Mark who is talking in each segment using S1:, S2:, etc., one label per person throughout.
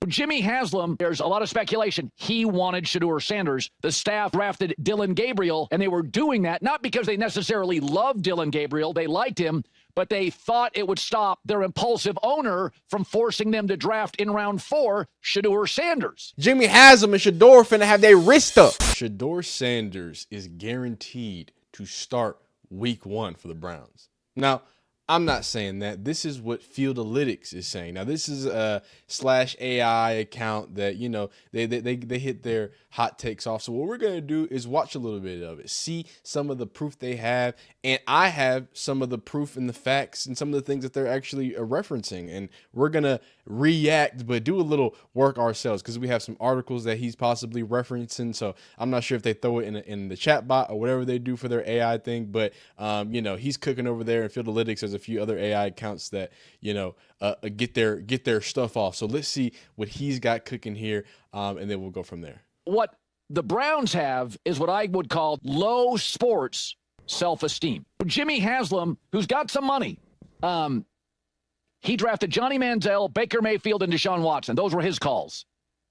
S1: Jimmy Haslam, there's a lot of speculation. He wanted Shedeur Sanders. The staff drafted Dillon Gabriel, and they were doing that not because they necessarily loved Dillon Gabriel. They liked him, but they thought it would stop their impulsive owner from forcing them to draft in round 4 Shaeuduer Sanders.
S2: Jimmy Haslam and Shedeur finna have their wrist up. Shaeuduer Sanders is guaranteed to start week 1 for the Browns. Now, I'm not saying that. This is what Fieldalytics is saying. Now, this is a /AI account that, you know, they hit their hot takes off. So what we're going to do is watch a little bit of it, see some of the proof they have, and I have some of the proof and the facts and some of the things that they're actually referencing. And we're going to react, but do a little work ourselves because we have some articles that he's possibly referencing. So I'm not sure if they throw it in the chat bot or whatever they do for their AI thing, but, you know, he's cooking over there in Fieldalytics. There's a few other AI accounts that, you know, get their stuff off. So let's see what he's got cooking here, and then we'll go from there.
S1: What the Browns have is what I would call low sports self-esteem. Jimmy Haslam, who's got some money, he drafted Johnny Manziel, Baker Mayfield, and Deshaun Watson. Those were his calls.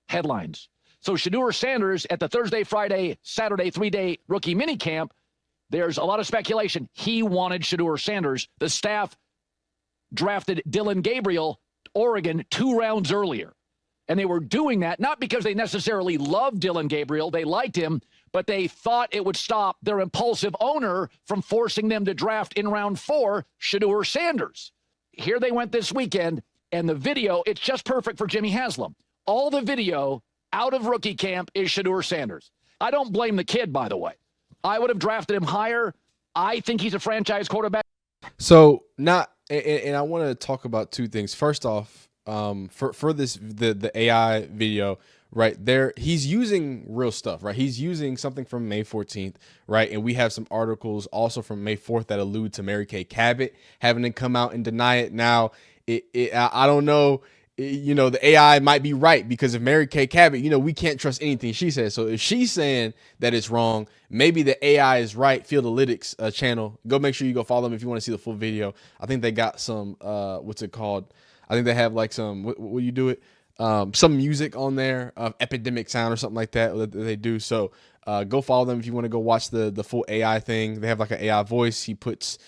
S1: Headlines. So Shedeur Sanders at the Thursday, Friday, Saturday 3-day rookie minicamp, there's a lot of speculation. He wanted Shedeur Sanders. The staff drafted Dillon Gabriel, Oregon, 2 rounds earlier. And they were doing that not because they necessarily loved Dillon Gabriel. They liked him, but they thought it would stop their impulsive owner from forcing them to draft in round 4 Shedeur Sanders. Here they went this weekend, and the video, it's just perfect for Jimmy Haslam. All the video out of rookie camp is Shedeur Sanders. I don't blame the kid, by the way. I would have drafted him higher. I think he's a franchise quarterback.
S2: So and I want to talk about 2 things. First off, for this the AI video right there, he's using real stuff, right? He's using something from May 14th, right? And we have some articles also from May 4th that allude to Mary Kay Cabot having to come out and deny it. Now, I don't know. You know, the AI might be right because if Mary Kay Cabot, you know, we can't trust anything she says. So if she's saying that it's wrong, maybe the AI is right. Fieldalytics channel. Go make sure you go follow them if you want to see the full video. I think they got some, what's it called? I think they have like some, what you do it? Some music on there, epidemic sound or something like that they do. So go follow them if you want to go watch the full AI thing. They have like an AI voice. He puts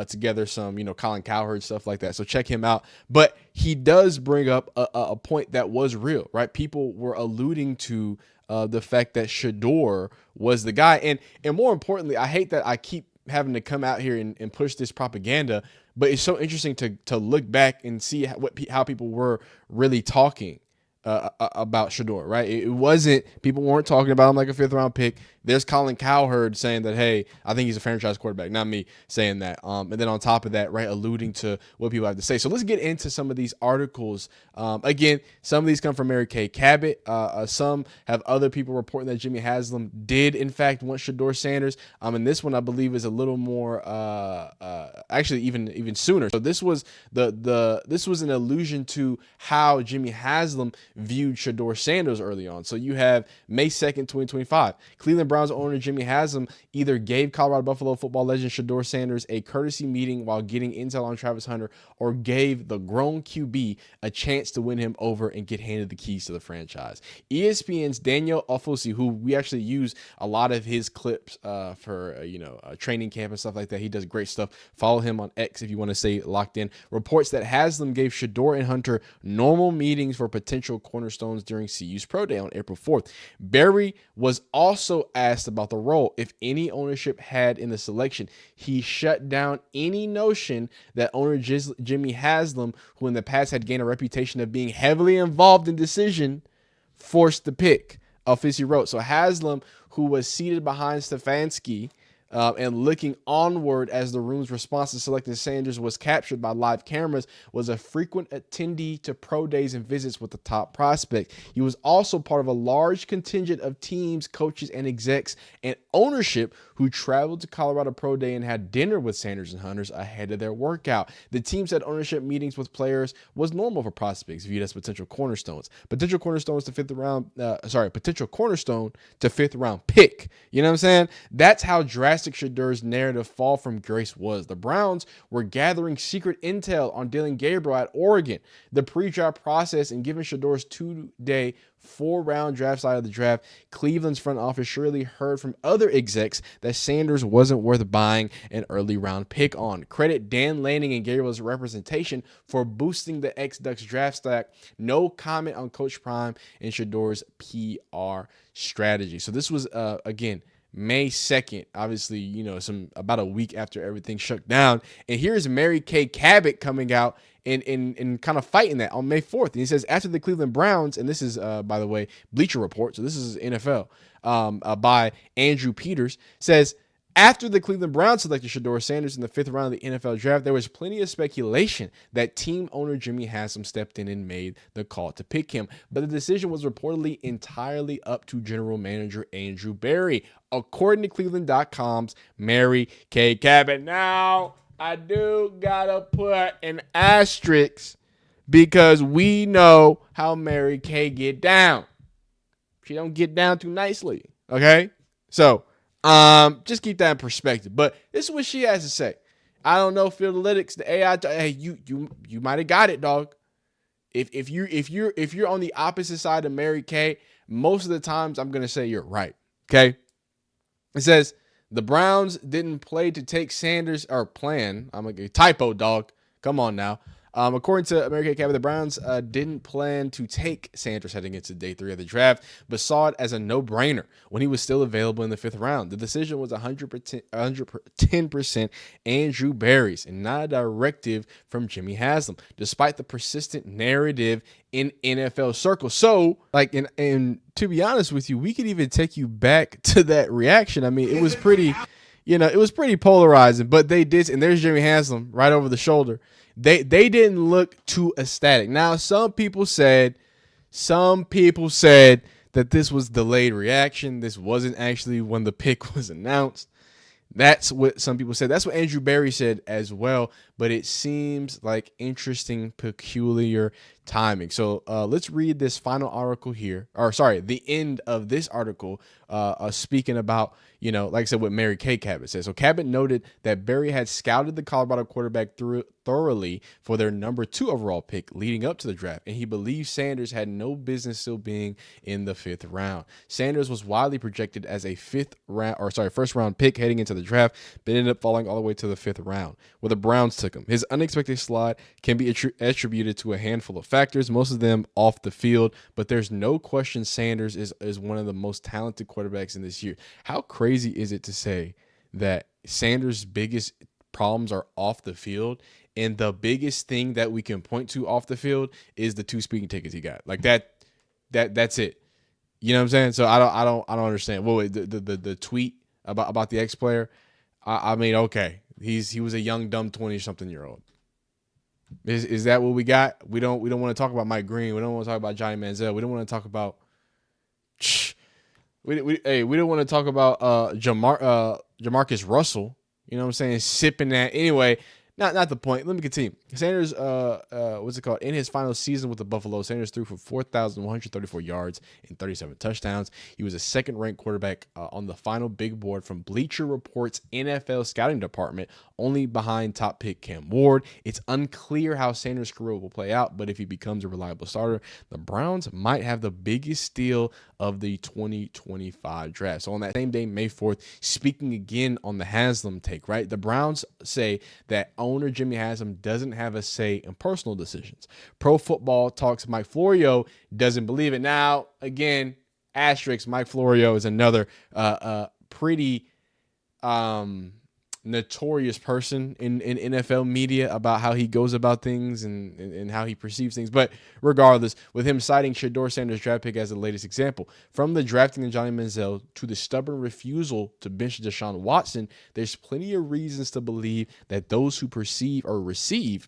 S2: together some, you know, Colin Cowherd stuff like that. So check him out. But he does bring up a point that was real, right? People were alluding to the fact that Shedeur was the guy. And more importantly, I hate that I keep having to come out here and push this propaganda, but it's so interesting to look back and see how people were really talking about Shedeur, right? It wasn't, people weren't talking about him like a 5th round pick. There's Colin Cowherd saying that, hey, I think he's a franchise quarterback, not me saying that. And then on top of that, right, alluding to what people have to say. So let's get into some of these articles. Again, some of these come from Mary Kay Cabot. Some have other people reporting that Jimmy Haslam did, in fact, want Shedeur Sanders. And this one, I believe, is a little more, actually, even sooner. So this was this was an allusion to how Jimmy Haslam viewed Shedeur Sanders early on. So you have May 2nd, 2025. Cleveland Browns owner Jimmy Haslam either gave Colorado Buffalo football legend Shedeur Sanders a courtesy meeting while getting intel on Travis Hunter, or gave the grown QB a chance to win him over and get handed the keys to the franchise. ESPN's Daniel Ofosi, who we actually use a lot of his clips for training camp and stuff like that. He does great stuff. Follow him on X if you want to stay locked in. Reports that Haslam gave Shedeur and Hunter normal meetings for potential cornerstones during CU's Pro Day on April 4th. Berry was also asked about the role, if any ownership had in the selection. He shut down any notion that owner Jimmy Haslam, who in the past had gained a reputation of being heavily involved in decision, forced the pick. Ofosi wrote. So Haslam, who was seated behind Stefanski and looking onward as the room's response to selecting Sanders was captured by live cameras, was a frequent attendee to pro days and visits with the top prospect. He was also part of a large contingent of teams, coaches, and execs and ownership who traveled to Colorado Pro Day and had dinner with Sanders and Hunters ahead of their workout. The teams had ownership meetings with players was normal for prospects viewed as potential cornerstones. Potential cornerstones to potential cornerstone to 5th round pick. You know what I'm saying? That's how drastic drastic Shedeur's narrative fall from grace was. The Browns were gathering secret intel on Dillon Gabriel at Oregon. The pre-draft process and given Shedeur's 2-day 4-round draft side of the draft, Cleveland's front office surely heard from other execs that Sanders wasn't worth buying an early round pick on. Credit Dan Lanning and Gabriel's representation for boosting the ex-Ducks draft stack. No comment on Coach Prime and Shedeur's PR strategy. So this was, again, May 2nd, obviously, you know, about a week after everything shut down. And here's Mary Kay Cabot coming out and kind of fighting that on May 4th. And he says, after the Cleveland Browns, and this is, by the way, Bleacher Report, so this is NFL, by Andrew Peters, says, after the Cleveland Browns selected Shedeur Sanders in the 5th round of the NFL draft, there was plenty of speculation that team owner Jimmy Haslam stepped in and made the call to pick him. But the decision was reportedly entirely up to general manager Andrew Berry, according to Cleveland.com's Mary Kay Cabot. Now, I do gotta put an asterisk because we know how Mary Kay get down. She don't get down too nicely, okay? So, just keep that in perspective. But this is what she has to say. I don't know field analytics, the AI. Hey, you might have got it, dog. If you're on the opposite side of Mary Kay, most of the times I'm gonna say you're right. Okay. It says the Browns didn't play to take Sanders or plan. I'm like a typo, dog. Come on now. According to Mary Kay Cabot, the Browns didn't plan to take Sanders heading into day 3 of the draft, but saw it as a no-brainer when he was still available in the 5th round. The decision was 110% Andrew Berry's and not a directive from Jimmy Haslam, despite the persistent narrative in NFL circles. So, like, and to be honest with you, we could even take you back to that reaction. I mean, it was pretty, it was pretty polarizing, but they did, and there's Jimmy Haslam right over the shoulder. They didn't look too ecstatic. Now, some people said that this was delayed reaction. This wasn't actually when the pick was announced. That's what some people said. That's what Andrew Berry said as well. But it seems like interesting, peculiar timing. So let's read this final article here. Or sorry, the end of this article speaking about, like I said, what Mary Kay Cabot says. So Cabot noted that Berry had scouted the Colorado quarterback thoroughly for their number 2 overall pick leading up to the draft, and he believes Sanders had no business still being in the 5th round. Sanders was widely projected as a first round pick heading into the draft, but ended up falling all the way to the 5th round, where the Browns took him. His unexpected slide can be attributed to a handful of factors, most of them off the field, but there's no question Sanders is one of the most talented quarterbacks in this year. How crazy is it to say that Sanders' biggest problems are off the field, and the biggest thing that we can point to off the field is the 2 speeding tickets he got? Like that's it. You know what I'm saying? So I don't understand. Well, the tweet about the ex-player, I mean, okay, he was a young dumb 20-something-year-old. Is that what we got? We don't want to talk about Mike Green. We don't want to talk about Johnny Manziel. We don't want to talk about we don't want to talk about Jamarcus Russell. You know what I'm saying? Sipping that. Anyway, not the point. Let me continue. Sanders, what's it called? In his final season with the Buffalo, Sanders threw for 4,134 yards and 37 touchdowns. He was a second-ranked quarterback on the final big board from Bleacher Report's NFL scouting department, only behind top pick Cam Ward. It's unclear how Sanders' career will play out, but if he becomes a reliable starter, the Browns might have the biggest steal of the 2025 draft. So on that same day, May 4th, speaking again on the Haslam take, right? The Browns say that owner Jimmy Haslam doesn't have a say in personal decisions. Pro Football Talks Mike Florio doesn't believe it. Now, again, asterisk, Mike Florio is another pretty notorious person in NFL media about how he goes about things and how he perceives things. But regardless, with him citing Shedeur Sanders' draft pick as the latest example, from the drafting of Johnny Manziel to the stubborn refusal to bench Deshaun Watson, there's plenty of reasons to believe that those who receive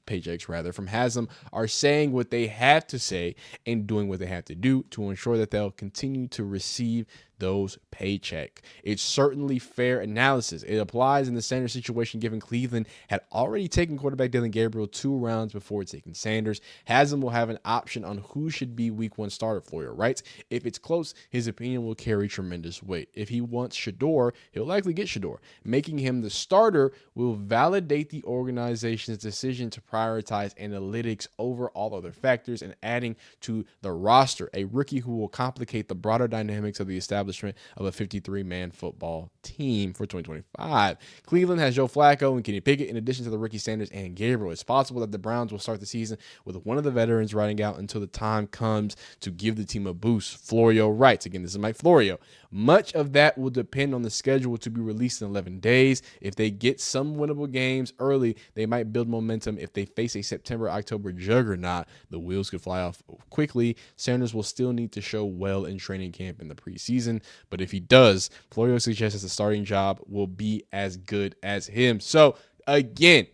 S2: paychecks rather from Haslam are saying what they have to say and doing what they have to do to ensure that they'll continue to receive those paycheck. It's certainly fair analysis. It applies in the Sanders situation, given Cleveland had already taken quarterback Dillon Gabriel 2 rounds before taking Sanders. Haslam will have an option on who should be week 1 starter, Floyer writes. If it's close, his opinion will carry tremendous weight. If he wants Shedeur, he'll likely get Shedeur. Making him the starter will validate the organization's decision to prioritize analytics over all other factors, and adding to the roster a rookie who will complicate the broader dynamics of the establishment of a 53-man football team for 2025. Cleveland has Joe Flacco and Kenny Pickett in addition to the rookie Sanders and Gabriel. It's possible that the Browns will start the season with one of the veterans riding out until the time comes to give the team a boost. Florio writes, again, this is Mike Florio. Much of that will depend on the schedule to be released in 11 days. If they get some winnable games early, they might build momentum. If they face a September-October juggernaut, the wheels could fly off quickly. Sanders will still need to show well in training camp in the preseason, but if he does, Florio suggests the starting job will be as good as him. So, again,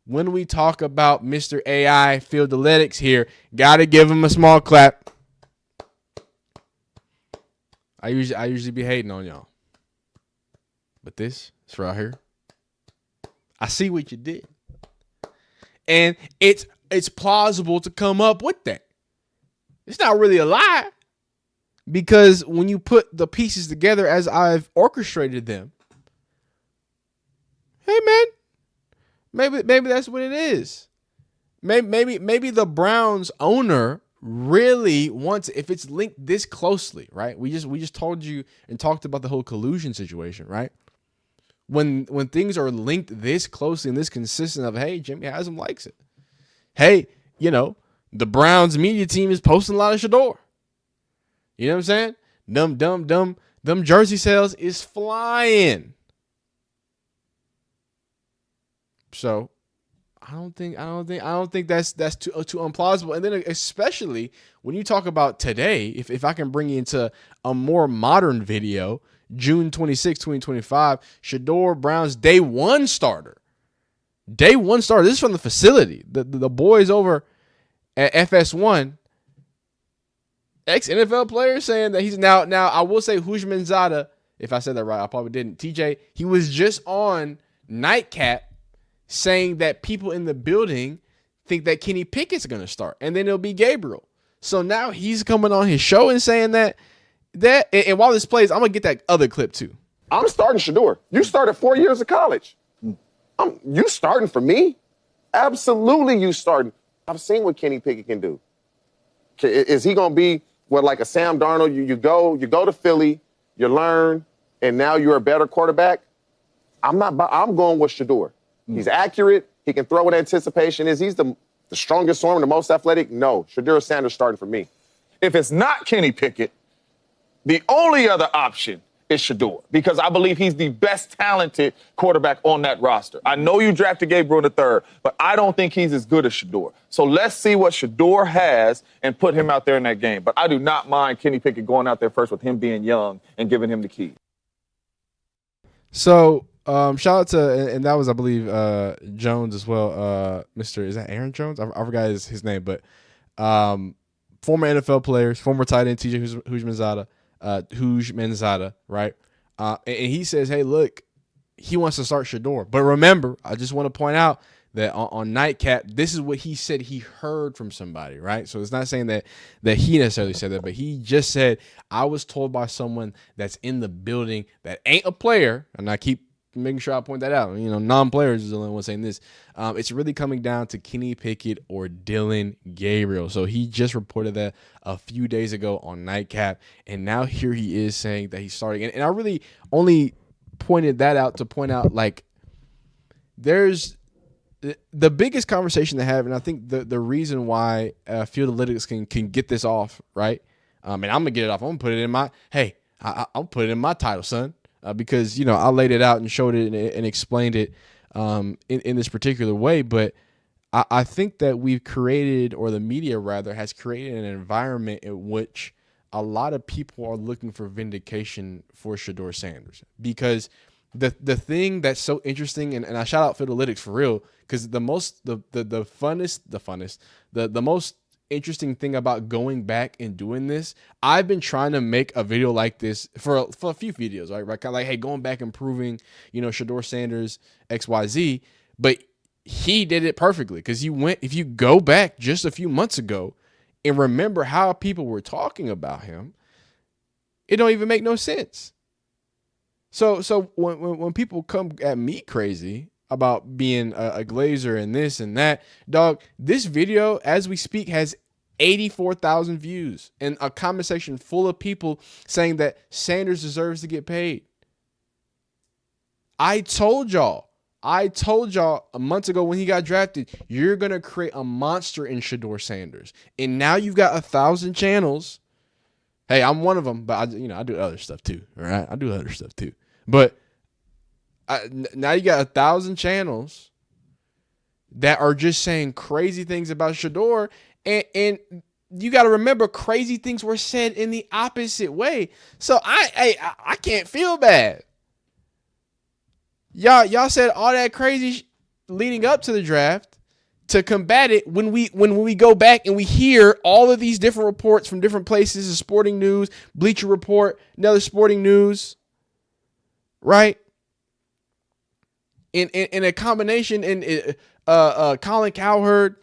S2: when we talk about Mr. AI Fieldalytics here, got to give him a small clap. I usually be hating on y'all, but this is right here. I see what you did, and it's plausible to come up with that. It's not really a lie, because when you put the pieces together as I've orchestrated them, hey man, maybe that's what it is. Maybe the Browns owner really wants, if it's linked this closely, right? We just told you and talked about the whole collusion situation, right? When things are linked this closely and this consistent of, hey, Jimmy Haslam likes it. Hey, the Browns media team is posting a lot of Shedeur. You know what I'm saying? Them jersey sales is flying. So I don't think that's too implausible. And then especially when you talk about today, if I can bring you into a more modern video, June 26, 2025, Shedeur, Browns day one starter. Day one starter. This is from the facility. The boys over at FS1, ex-NFL player, saying that he's now I will say Hujmanzada, if I said that right, I probably didn't. TJ, he was just on Nightcap saying that people in the building think that Kenny Pickett's going to start, and then it'll be Gabriel. So now he's coming on his show and saying that, and while this plays, I'm going to get that other clip too.
S3: I'm starting Shedeur. You started 4 years of college. You starting for me? Absolutely you starting. I've seen what Kenny Pickett can do. Is he going to be like a Sam Darnold? You go to Philly, you learn, and now you're a better quarterback? I'm going with Shedeur. He's accurate. He can throw with anticipation. Is he's the strongest arm, the most athletic? No. Shedeur Sanders starting for me.
S4: If it's not Kenny Pickett, the only other option is Shedeur, because I believe he's the best talented quarterback on that roster. I know you drafted Gabriel in the third, but I don't think he's as good as Shedeur. So let's see what Shedeur has and put him out there in that game. But I do not mind Kenny Pickett going out there first with him being young and giving him the key.
S2: So shout out to, and that was, I believe, Jones as well. Is that Aaron Jones? I forgot his name, but former NFL players, former tight end TJ Hujmanzada, right? And he says, hey, look, he wants to start Shedeur. But remember, I just want to point out that on Nightcap, this is what he said he heard from somebody, right? So it's not saying that he necessarily said that, but he just said, I was told by someone that's in the building that ain't a player, and I keep making sure I point that out. Non-players is the only one saying this. It's really coming down to Kenny Pickett or Dillon Gabriel. So he just reported that a few days ago on Nightcap, and now here he is saying that he's starting. And I really only pointed that out to point out, like, there's the biggest conversation to have, and I think the reason why Fieldalytics can get this off, right? And I'm gonna get it off. I'm gonna put it in my I'll put it in my title, son. Because, I laid it out and showed it and explained it in this particular way. But I think that we've created, or the media rather, has created an environment in which a lot of people are looking for vindication for Shedeur Sanders. Because the thing that's so interesting, and I shout out Fieldalytics for real, because the most interesting thing about going back and doing this. I've been trying to make a video like this for a few videos, right? Kind of like, hey, going back and proving, Shedeur Sanders XYZ, but he did it perfectly because if you go back just a few months ago and remember how people were talking about him, it don't even make no sense. So when people come at me crazy about being a Glazer and this and that, dog, this video as we speak has 84,000 views and a comment section full of people saying that Sanders deserves to get paid. I told y'all a month ago when he got drafted, you're going to create a monster in Shedeur Sanders. And now you've got 1,000 channels. Hey, I'm one of them, but I do other stuff too. All right. I do other stuff too. But now you got 1,000 channels that are just saying crazy things about Shedeur. And you got to remember, crazy things were said in the opposite way. So I can't feel bad. Y'all said all that crazy leading up to the draft to combat it. When we go back and we hear all of these different reports from different places, the Sporting News, Bleacher Report, another Sporting News, right? In a combination, Colin Cowherd,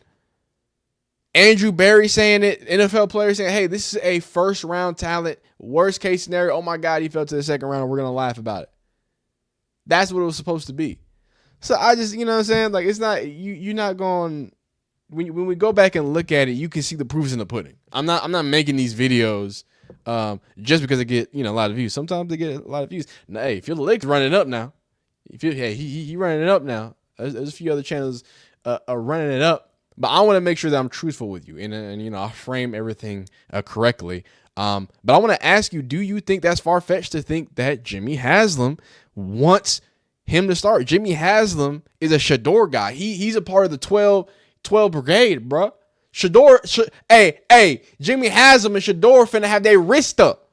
S2: Andrew Berry saying it, NFL players saying, hey, this is a first round talent. Worst case scenario, oh my God, he fell to the second round and we're going to laugh about it. That's what it was supposed to be. So I just, you know what I'm saying? Like, it's not, you're not going, when we go back and look at it, you can see the proofs in the pudding. I'm not making these videos just because they get, a lot of views. Sometimes they get a lot of views. Now, hey, Feel the Lake's running it up now. He running it up now. There's a few other channels are running it up. But I want to make sure that I'm truthful with you and I frame everything correctly. But I want to ask you, do you think that's far-fetched to think that Jimmy Haslam wants him to start? Jimmy Haslam is a Shedeur guy. He's a part of the 12 brigade, bro. Shedeur, Jimmy Haslam and Shedeur finna have their wrist up.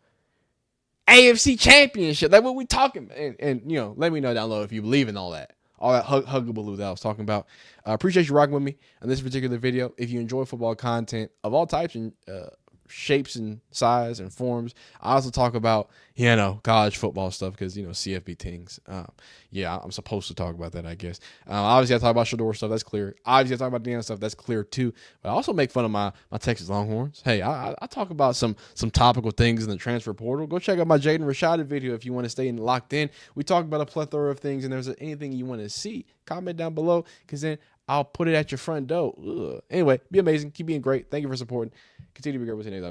S2: AFC championship. Like what we talking about. And let me know down below if you believe in all that huggable that I was talking about. I appreciate you rocking with me on this particular video. If you enjoy football content of all types and shapes and size and forms, I also talk about, college football stuff because, CFB things. I'm supposed to talk about that, I guess. Obviously, I talk about Shedeur stuff. That's clear. Obviously, I talk about the stuff. That's clear, too. But I also make fun of my Texas Longhorns. Hey, I talk about some topical things in the transfer portal. Go check out my Jaden Rashada video if you want to stay locked in. We talk about a plethora of things, and if there's anything you want to see, comment down below because then I'll put it at your front door. Ugh. Anyway, be amazing. Keep being great. Thank you for supporting. Continue to be great with anything.